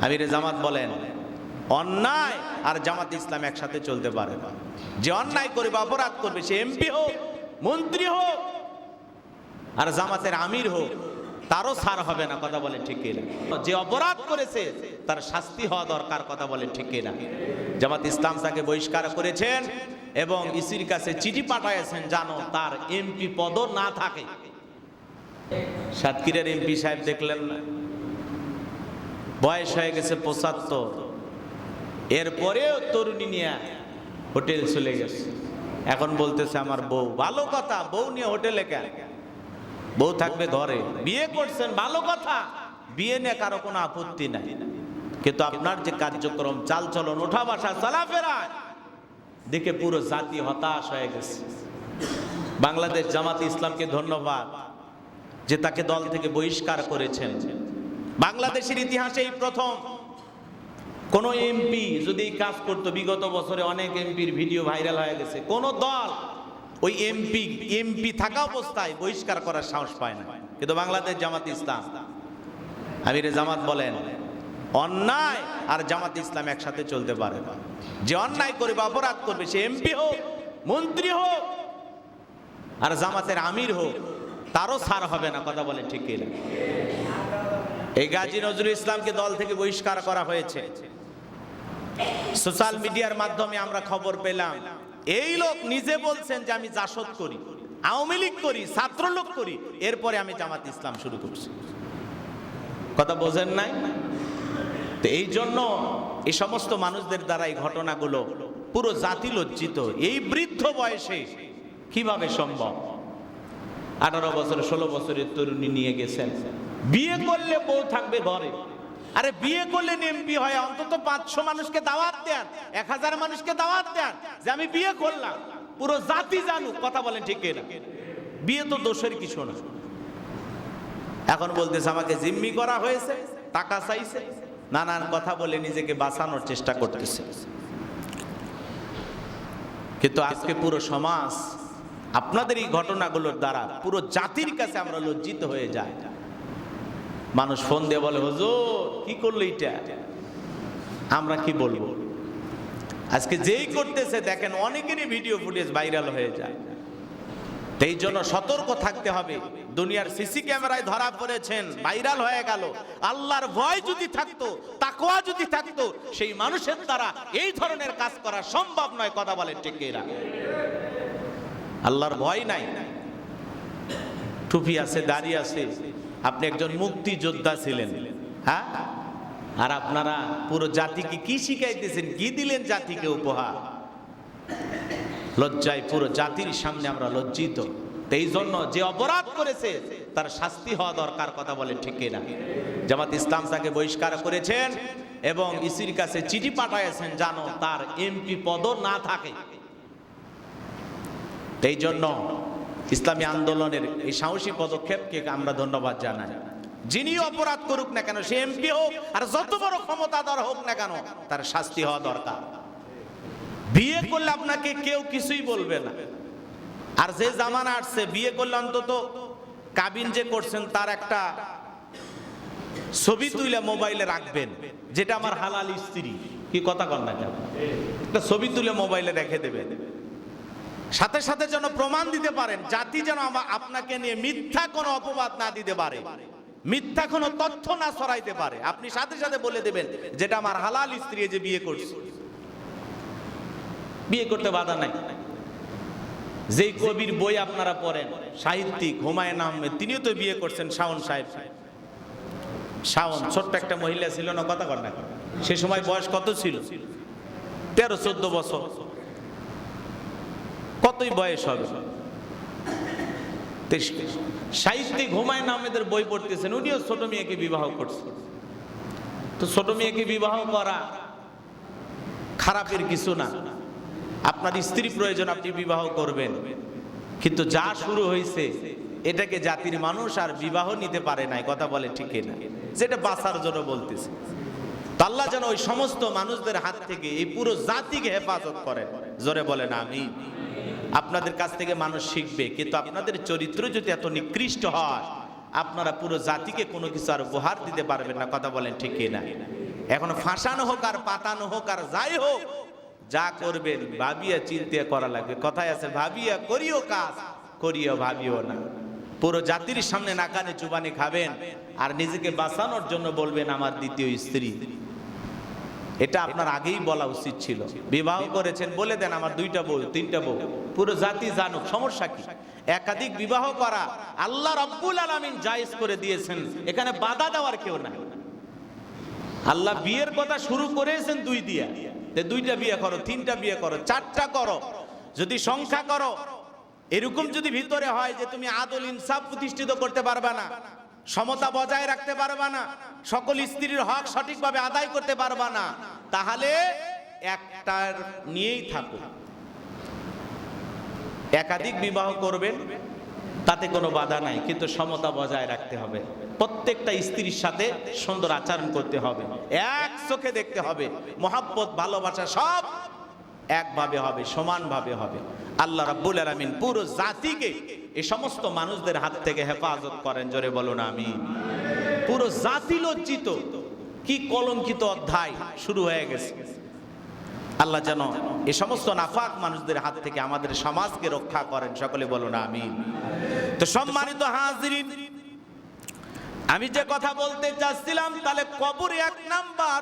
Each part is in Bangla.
আমিরে জামাত বলেন, অন্যায় আর জামাত ইসলাম একসাথে চলতে পারে না। যে অন্যায় করবে, অপরাধ করবে, সে এমপি হোক, মন্ত্রী হোক, আর জামাতের আমির হোক, তারও ছাড় হবে না। কথা বলেন ঠিক কিনা? যে অপরাধ করেছে তার শাস্তি হওয়া দরকার। কথা বলেন ঠিক কিনা? জামাত ইসলাম তাকে বহিষ্কার করেছেন এবং ইসির কাছে চিঠি পাঠাইছেন জানো তার এমপি পদও না থাকে। সাতক্ষীরার এমপি সাহেব দেখলেন না, বয়স হয়ে গেছে ৭৫, এরপরেও তরুণী নিয়ে হোটেল চলে গেছে। এখন বলতেছে আমার বউ। ভালো কথা, বউ নিয়ে হোটেলে কেন? বউ থাকবে ঘরে। বিয়ে করছেন, ভালো কথা, বিয়ে নিয়ে কারো কোনো আপত্তি নাই, কিন্তু আপনার যে কার্যক্রম, চালচলন, ওঠা বসা, চলাফেরা দেখে পুরো জাতি হতাশ হয়ে গেছে। বাংলাদেশ জামাত ইসলামকে ধন্যবাদ যে তাকে দল থেকে বহিষ্কার করেছেন। বাংলাদেশের ইতিহাসে এই প্রথম কোন এমপি যদি এই কাজ করতো। বিগত বছরে অনেক এমপির ভিডিও ভাইরাল হয়ে গেছে, কোন দল ওই এমপি থাকা অবস্থায় বহিষ্কার করার সাহস পায় না, কিন্তু বাংলাদেশ জামাত ইসলাম। আমিরে জামাত বলেন, অন্যায় আর জামাত ইসলাম একসাথে চলতে পারে না। যে অন্যায় করবে, অপরাধ করবে, সে এমপি হোক, মন্ত্রী হোক, আর জামাতের আমির হোক, তারও ছাড় হবে না। কথা বলেন ঠিক কিনা? এই গাজী নজরুল ইসলামকে দল থেকে বহিষ্কার করা হয়েছে। সোশ্যাল মিডিয়ার মাধ্যমে আমরা খবর পেলাম, এই লোক নিজে বলছেন যে আমি জাসদ করি, আওয়ামী লীগ করি, ছাত্রলীগ করি, এরপরে আমি জামাত ইসলাম শুরু করছি। কথা বোঝেন নাই? তো এই জন্য এই সমস্ত মানুষদের দ্বারা এই ঘটনাগুলো পুরো জাতি লজ্জিত। এই বৃদ্ধ বয়সে কিভাবে সম্ভব? 18 বছর 16 বছরের তরুণী নিয়ে গেছেন। বিয়ে করলে বউ থাকবে ঘরে। আরে বিয়ে করলে এমপি হয়, অন্তত 500 মানুষকে দাওয়াত দেন, 1000 মানুষকে দাওয়াত দেন যে আমি বিয়ে করলাম, পুরো জাতি জানুক। কথা বলেন ঠিক কিনা? বিয়ে তো দোষের কিছু না। এখন বলতেছে আমাকে জিম্মি করা হয়েছে, টাকা চাইছে, নানান কথা বলে নিজেকে বাঁচানোর চেষ্টা করতেছে। কিন্তু আজকে পুরো সমাজ আপনাদের এই ঘটনাগুলোর দ্বারা পুরো জাতির কাছে আমরা লজ্জিত হয়ে যাই। মানুষ ফোন দিয়ে বলে, হুজুর কি করলো এটা? আমরা কি বলবো? আজকে যেই করতেছে দেখেন অনেকেরই ভিডিও ফুটেজ ভাইরাল হয়ে যায়। এই জন্য সতর্ক থাকতে হবে। দুনিয়ার সিসি ক্যামেরায় ধরা পড়েছেন, ভাইরাল হয়ে গেল। আল্লাহর ভয় যদি থাকতো, তাকওয়া যদি থাকতো, সেই মানুষের দ্বারা এই ধরনের কাজ করা সম্ভব নয়। কথা বলেন ঠিক কিনা? আল্লাহর ভয় নাই, টুপি আছে, দাড়ি আছে, আপনি একজন মুক্তিযোদ্ধা ছিলেন, হ্যাঁ? আর আপনারা পুরো জাতিকে কি শিখাইতেছেন, কি দিলেন জাতিকে উপহার? লজ্জায় পুরো জাতির সামনে আমরা লজ্জিত। এই জন্য যে অপরাধ করেছে তার শাস্তি হওয়া দরকার। কথা বলেন ঠিক কিনা? জামাত ইসলাম তাকে বহিষ্কার করেছেন এবং ইসির কাছে চিঠি পাঠাইছেন জানো তার এমপি পদও না থাকে। এই জন্য ইসলামী আন্দোলনের এই সাহসী পদক্ষেপকে আমরা ধন্যবাদ জানাই। যিনি অপরাধ করুক না কেন, সে এমপি হোক আর যত বড় ক্ষমতাধর হোক না কেন, তার শাস্তি হওয়া দরকার। বিয়ে করলে আপনাকে কেউ কিছুই বলবে না। আর যে জামানা আসছে, বিয়ে করলে অন্তত কাবিন যে করছেন তার একটা ছবি তুলে মোবাইলে রাখবেন, যেটা আমার হালাল স্ত্রী। কি কথা কন না কেন? একটা ছবি তুলে মোবাইলে রেখে দেবেন, সাথে সাথে যেন প্রমাণ দিতে পারেন, জাতি যেন আপনাকে নিয়ে মিথ্যা কোনো অপবাদ না দিতে পারে, মিথ্যা কোনো তথ্য না ছড়াইতে পারে। আপনি সাথে সাথে বলে দেবেন যেটা আমার হালাল স্ত্রী, যে বিয়ে করছে। বিয়ে করতে বাধা নাই। যেই কবির বই আপনারা পড়েন, সাহিত্যিক হুমায়ুন আহমেদ, তিনিও তো বিয়ে করছেন। শাওন সাহেব, শাওন ছোট্ট একটা মহিলা ছিল না? কথা কর না? সে সময় বয়স কত ছিল? 13-14 বছর। কতই বয়স হবে? সাহিত্যিক হুমায়ুন আহমেদের বই পড়তেছেন, উনিও ছোট মেয়েকে বিবাহ করছেন। তো ছোট মেয়েকে বিবাহ করা খারাপের কিছু না। আপনার স্ত্রী প্রয়োজন, আপনি বিবাহ করবেন, কিন্তু যা শুরু হয়েছে এটাকে জাতির মানুষ আর বিবাহ নিতে পারে নাই। কথা বলে ঠিক না? যেটা বাঁচার জন্য বলতেছে। আল্লাহ যেন ওই সমস্ত মানুষদের হাত থেকে এই পুরো জাতিকে হেফাজত করেন। জোরে বলেন আমিন। আপনাদের কাছ থেকে মানুষ শিখবে, কিন্তু আপনাদের চরিত্র যদি এত নিকৃষ্ট হয়, আপনারা পুরো জাতিকে কোনো কিছু আর উপহার দিতে পারবেন না। কথা বলেন ঠিক না? এখন ফাঁসানো হোক আর পাতানো হোক আর যাই হোক, যা করবেন ভাবিয়া চিন্তা করা লাগবে। কথায় আছে, ভাবিয়া করিও কাজ, করিও ভাবিও না। পুরো জাতির সামনে নাকানে চুবানি খাবেন আর নিজেকে বাঁচানোর জন্য বলবেন আমার দ্বিতীয় স্ত্রী। এটা আপনার আগেই বলা উচিত ছিল। বিবাহ করেছেন, বলে দেন আমার 2টা বউ 3টা বউ, পুরো জাতি জানুক, সমস্যা কি? একাধিক বিবাহ করা আল্লাহ রাব্বুল আলামিন জায়েজ করে দিয়েছেন, এখানে বাধা দেওয়ার কেউ নাই। আল্লাহ বিয়ের কথা শুরু করেছেন 2 দিয়া, 2টা বিয়ে করো, 3টা বিয়ে করো, 4টা করো, যদি সংখ্যা করো। এরকম যদি ভিতরে হয় যে তুমি আদল ইনসাফ প্রতিষ্ঠিত করতে পারবে না, সমতা বজায় রাখতে পারবা না, সকল স্ত্রীর হক সঠিকভাবে আদায় করতে পারবা না, তাহলে একটার নিয়েই থাকো। একাধিক বিবাহ করবেন, তাতে কোনো বাধা নাই, কিন্তু সমতা বজায় রাখতে হবে। প্রত্যেকটা স্ত্রীর সাথে সুন্দর আচরণ করতে হবে, এক চোখে দেখতে হবে, মহব্বত ভালোবাসা সব একভাবে হবে, সমানভাবে হবে। আল্লাহ রাব্বুল আলামিন পুরো জাতিকে এই সমস্ত মানুষদের হাত থেকে হেফাজত করেন, জোরে বলুন আমিন। পুরো জাতি লজ্জিত, কি কলঙ্কিত অধ্যায় শুরু হয়ে গেছে। আল্লাহ যেন এই সমস্ত নাফাক মানুষদের হাত থেকে আমাদের সমাজকে রক্ষা করেন, সকলে বলুন আমিন। তো সম্মানিত হাজিরিন, আমি যে কথা বলতে চাচ্ছিলাম, তাহলে কবরে 1 নাম্বার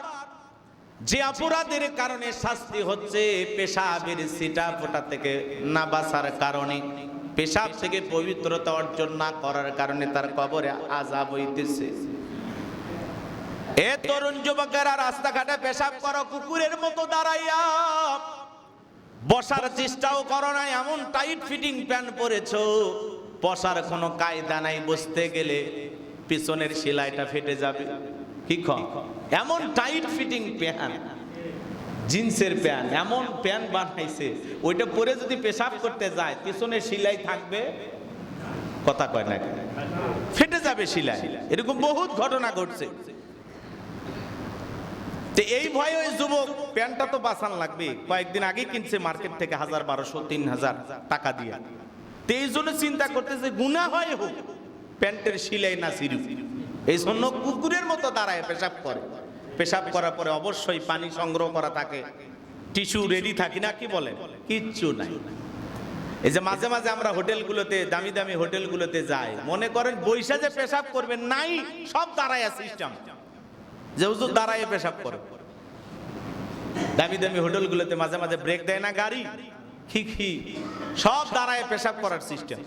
যে অপরাধের কারণে শাস্তি হচ্ছে পেশাবের ছিটা ফোঁটা থেকে না বাঁচার কারণে, পেশাব থেকে পবিত্রতা অর্জন না করার কারণে তার কবরে আযাব হইতেছে। এ তরুণ যুবকেরা, রাস্তাঘাটে পেশাব করো কুকুরের মতো দাঁড়াইয়া, বসার চেষ্টাও করো না, এমন টাইট ফিটিং প্যান্ট পরেছো, বসার কোনো কায়দা নাই, বসতে গেলে পিছনের সেলাইটা ফেটে যাবে। কি এমন টাইট ফিটিং প্যান্ট, জিন্সের প্যান্ট, এমন প্যান্ট বানাইছে, ওইটা পরে যদি পেশাব করতে যায় পিছনে সেলাই থাকবে, কথা কয় না, ফেটে যাবে সেলাই। এরকম বহুত ঘটনা ঘটছে। তো এই ভয়ে ওই যুবক প্যান্টটা তো বাঁচান লাগবে, কয়েকদিন আগে কিনছে মার্কেট থেকে 1000, 1200, 3000 টাকা দিয়ে। তো এই জন্য চিন্তা করতেছে গুনাহ হয় হোক, প্যান্টের সেলাই না ছিঁড়ুক, এই জন্য কুকুরের মতো দাঁড়ায় পেশাব করে। পেশাব করার পরে অবশ্যই পানি সংগ্রহ করা থাকে, টিস্যু রেডি থাকি না, কি বলেন, কিচ্ছু নাই। এই যে মাঝে মাঝে আমরা হোটেলগুলোতে, দামি দামি হোটেলগুলোতে যাই, মনে করেন বৈশা যে পেশাব করবেন, নাই, সব দাঁড়ায় সিস্টেম, যে হুজুর দাঁড়ায় পেশাব করে। দামি দামি হোটেলগুলোতে মাঝে মাঝে ব্রেক দেয় না গাড়ি, কি সব দাঁড়ায় পেশাব করার সিস্টেম।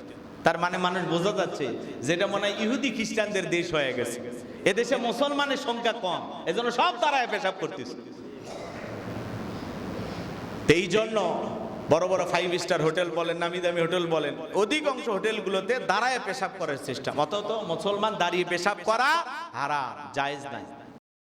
তার মানে মানুষ বোঝা যাচ্ছে যেটা মনে হয় ইহুদি খ্রিস্টানদের দেশ হয়ে গেছে, এদেশে মুসলমানের সংখ্যা কম, এজন্য সব দাঁড়ায় পেশাব করতেছে। এই জন্য বড় বড় 5 স্টার হোটেল বলেন, নামি দামি হোটেল বলেন, অধিকাংশ হোটেলগুলোতে দাঁড়ায় পেশাব করার সিস্টেম। অথচ মুসলমান দাঁড়িয়ে পেশাব করা হারাম, জায়েজ নাই।